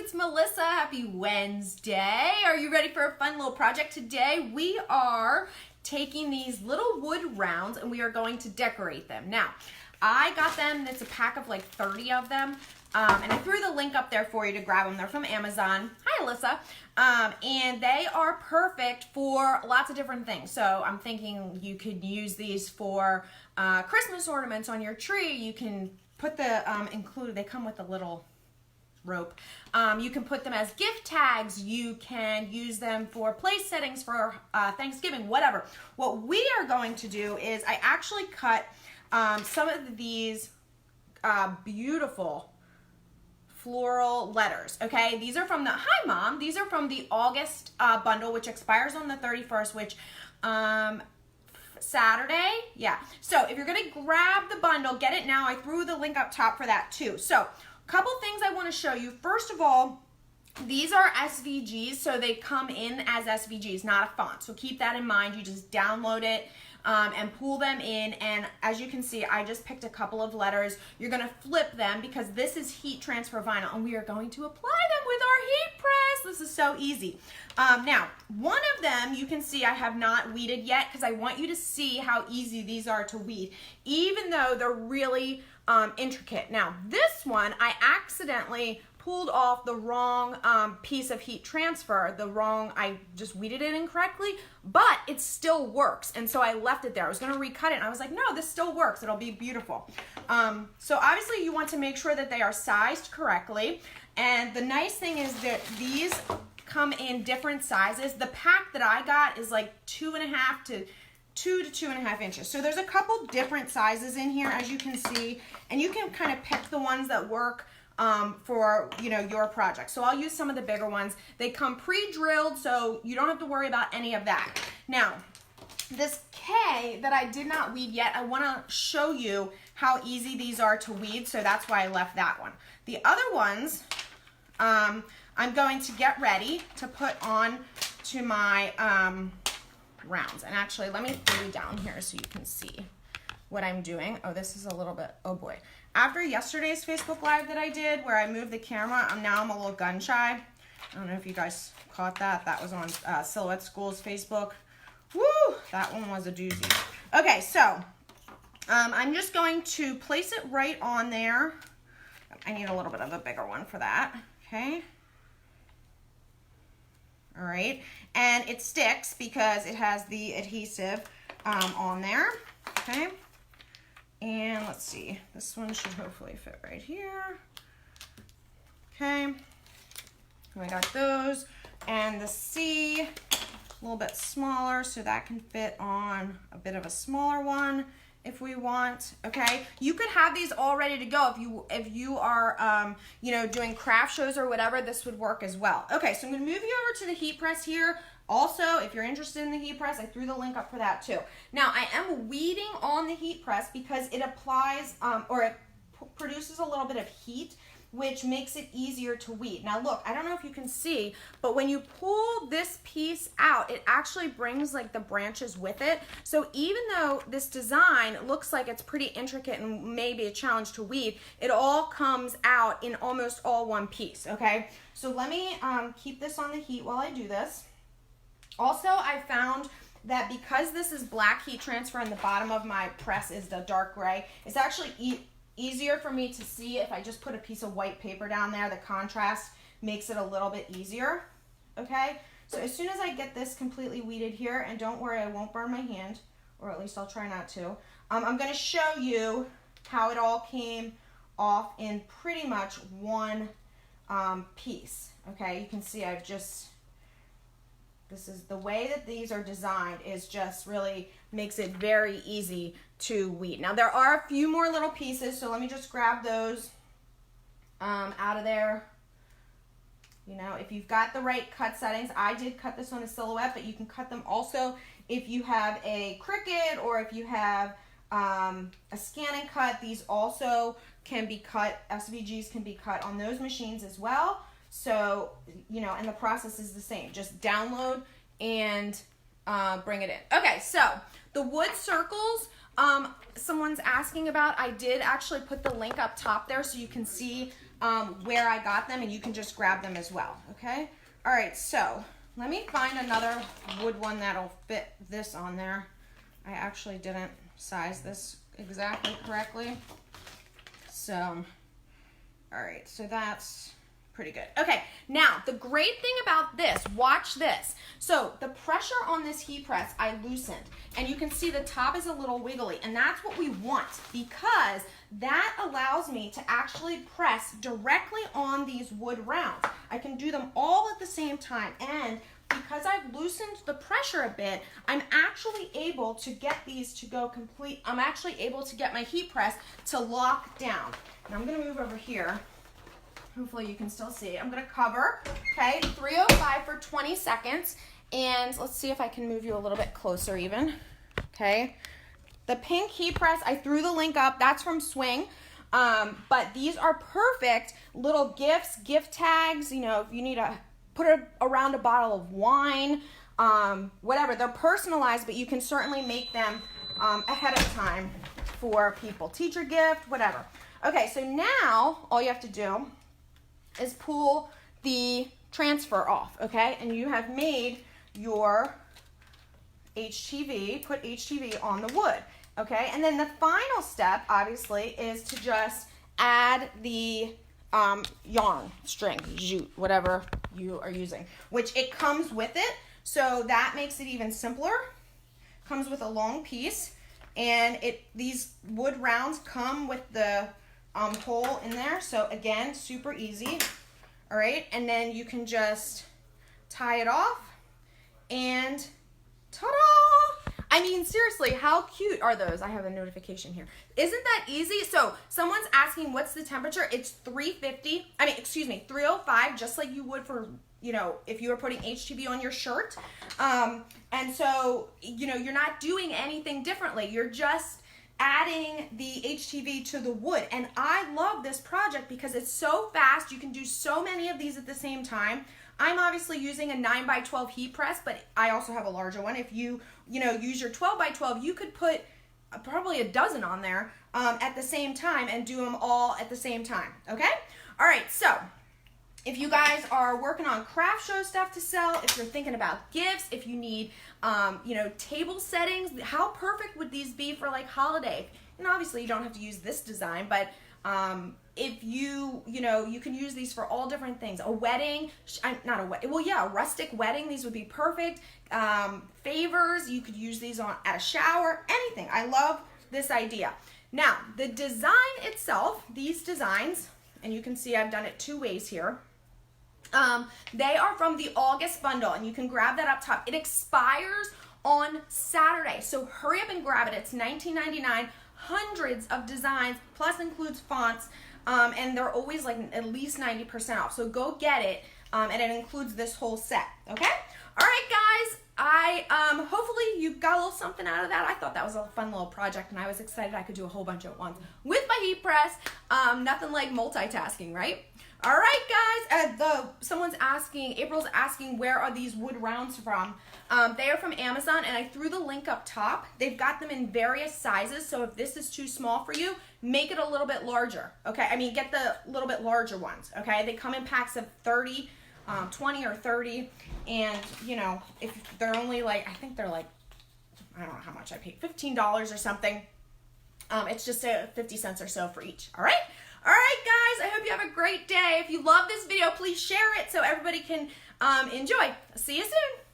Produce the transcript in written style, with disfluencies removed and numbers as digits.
it's Melissa. Happy Wednesday. Are you ready for a fun little project today? We are taking these little wood rounds and we are going to decorate them. Now, I got them, it's a pack of like 30 of them, and I threw the link up there for you to grab them. They're from Amazon. Hi, Alyssa. And they are perfect for lots of different things. So I'm thinking you could use these for Christmas ornaments on your tree. You can put the, they come with a little rope. You can put them as gift tags. You can use them for place settings for Thanksgiving, whatever. What we are going to do is I actually cut some of these beautiful floral letters, okay? These are from the, hi Mom, these are from the August bundle, which expires on the 31st, which Saturday, yeah. So if you're gonna grab the bundle, get it now. I threw the link up top for that too. So a couple things I wanna show you. First of all, these are SVGs, so they come in as SVGs, not a font. So keep that in mind. You just download it and pull them in, and as you can see, I just picked a couple of letters. You're gonna flip them because this is heat transfer vinyl, and we are going to apply them with our heat press. This is so easy. Now, one of them, you can see I have not weeded yet because I want you to see how easy these are to weed, even though they're really intricate. Now, this one, I accidentally pulled off the wrong piece of heat transfer, I just weeded it incorrectly, but it still works, and so I left it there. I was gonna recut it, and I was like, no, this still works, it'll be beautiful. So obviously you want to make sure that they are sized correctly, and the nice thing is that these come in different sizes. The pack that I got is like 2.5 to 2 to 2.5 inches. So there's a couple different sizes in here, as you can see, and you can kind of pick the ones that work for, you know, your project. So I'll use some of the bigger ones. They come pre-drilled, so you don't have to worry about any of that. Now, this K that I did not weed yet, I want to show you how easy these are to weed, so that's why I left that one. The other ones, I'm going to get ready to put on to my rounds. And actually, let me put you down here so you can see what I'm doing. Oh, this is a little bit, oh boy. After yesterday's Facebook Live that I did where I moved the camera, I'm a little gun shy. I don't know if you guys caught that. That was on Silhouette School's Facebook. Woo, that one was a doozy. Okay, so I'm just going to place it right on there. I need a little bit of a bigger one for that, okay? All right, and it sticks because it has the adhesive on there, okay? And let's see, this one should hopefully fit right here. Okay, we got those. And the C, a little bit smaller, so that can fit on a bit of a smaller one if we want, okay? You could have these all ready to go if you are, you know, doing craft shows or whatever, this would work as well. Okay, so I'm gonna move you over to the heat press here. Also, if you're interested in the heat press, I threw the link up for that too. Now, I am weeding on the heat press because it applies, or it produces a little bit of heat, which makes it easier to weed. Now look, I don't know if you can see, but when you pull this piece out, it actually brings like the branches with it. So even though this design looks like it's pretty intricate and maybe a challenge to weed, it all comes out in almost all one piece, okay? So let me keep this on the heat while I do this. Also, I found that because this is black heat transfer and the bottom of my press is the dark gray, it's actually easier for me to see if I just put a piece of white paper down there. The contrast makes it a little bit easier, okay? So as soon as I get this completely weeded here, and don't worry, I won't burn my hand, or at least I'll try not to, I'm gonna show you how it all came off in pretty much one piece, okay? You can see I've just, this is the way that these are designed is just really makes it very easy to weed. Now there are a few more little pieces, so let me just grab those out of there. You know, if you've got the right cut settings, I did cut this on a Silhouette, but you can cut them also if you have a Cricut or if you have a scan and cut. These also can be cut, SVGs can be cut on those machines as well. So, you know, and the process is the same. Just download and bring it in. Okay, so the wood circles, someone's asking about, I did actually put the link up top there so you can see where I got them, and you can just grab them as well, okay? All right, so let me find another wood one that'll fit this on there. I actually didn't size this exactly correctly. So, all right, so that's pretty good. Okay, now the great thing about this, watch this. So the pressure on this heat press, I loosened, and you can see the top is a little wiggly, and that's what we want because that allows me to actually press directly on these wood rounds. I can do them all at the same time, and because I've loosened the pressure a bit, I'm actually able to get these to go complete. I'm actually able to get my heat press to lock down. And I'm gonna move over here. Hopefully you can still see. I'm gonna cover, okay, 305 for 20 seconds. And let's see if I can move you a little bit closer even, okay? The pink heat press, I threw the link up, that's from Swing. But these are perfect little gifts, gift tags, you know, if you need to put it around a bottle of wine, whatever. They're personalized, but you can certainly make them ahead of time for people. Teacher gift, whatever. Okay, so now all you have to do is pull the transfer off, okay? And you have made your HTV, put HTV on the wood, okay? And then the final step, obviously, is to just add the yarn, string, jute, whatever you are using, which it comes with it, so that makes it even simpler. Comes with a long piece, and these wood rounds come with the hole in there, so again, super easy. All right, and then you can just tie it off, and ta-da! I mean, seriously, how cute are those? I have a notification here. Isn't that easy? So someone's asking what's the temperature. It's 305, just like you would for, you know, if you were putting HTV on your shirt. And so, you know, you're not doing anything differently. You're just adding the HTV to the wood. And I love this project because it's so fast. You can do so many of these at the same time. I'm obviously using a 9x12 heat press, but I also have a larger one. If you use your 12x12, you could put probably a dozen on there at the same time and do them all at the same time, okay? All right, so if you guys are working on craft show stuff to sell, if you're thinking about gifts, if you need, table settings, how perfect would these be for like holiday? And obviously you don't have to use this design, but if you can use these for all different things. A wedding, a rustic wedding, these would be perfect. Favors, you could use these at a shower, anything. I love this idea. Now, the design itself, these designs, and you can see I've done it two ways here. They are from the August bundle, and you can grab that up top. It expires on Saturday, so hurry up and grab it. It's $19.99, hundreds of designs, plus includes fonts, and they're always like at least 90% off. So go get it, and it includes this whole set. Okay. All right, guys. Hopefully you got a little something out of that. I thought that was a fun little project, and I was excited I could do a whole bunch at once with my heat press. Nothing like multitasking, right? All right, guys. Someone's asking, April's asking, where are these wood rounds from? They are from Amazon, and I threw the link up top. They've got them in various sizes, so if this is too small for you, make it a little bit larger, okay? I mean, get the little bit larger ones, okay? They come in packs of 30, 20 or 30, and, if they're only like, I think they're like, I don't know how much I paid, $15 or something. It's just 50 cents or so for each, all right? All right, guys, I hope you have a great day. If you love this video, please share it so everybody can enjoy. See you soon.